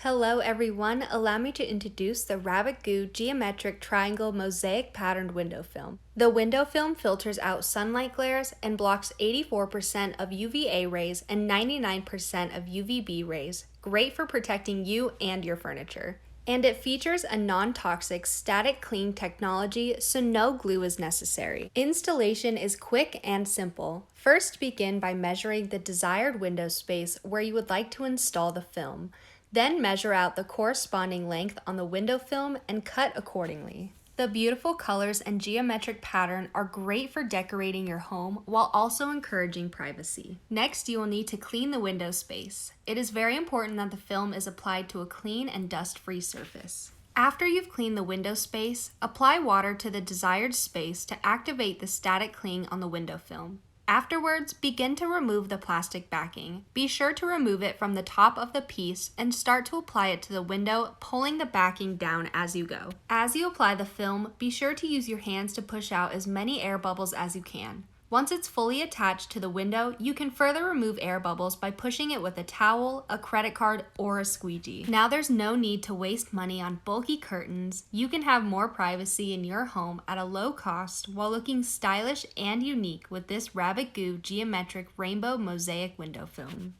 Hello everyone, allow me to introduce the Rabbitgoo Geometric Triangle Mosaic Patterned Window Film. The window film filters out sunlight glares and blocks 84% of UVA rays and 99% of UVB rays, great for protecting you and your furniture. And it features a non-toxic static cling technology, so no glue is necessary. Installation is quick and simple. First, begin by measuring the desired window space where you would like to install the film. Then measure out the corresponding length on the window film and cut accordingly. The beautiful colors and geometric pattern are great for decorating your home while also encouraging privacy. Next, you will need to clean the window space. It is very important that the film is applied to a clean and dust-free surface. After you've cleaned the window space, apply water to the desired space to activate the static cling on the window film. Afterwards, begin to remove the plastic backing. Be sure to remove it from the top of the piece and start to apply it to the window, pulling the backing down as you go. As you apply the film, be sure to use your hands to push out as many air bubbles as you can. Once it's fully attached to the window, you can further remove air bubbles by pushing it with a towel, a credit card, or a squeegee. Now there's no need to waste money on bulky curtains. You can have more privacy in your home at a low cost while looking stylish and unique with this Rabbitgoo Geometric Rainbow Mosaic Window Film.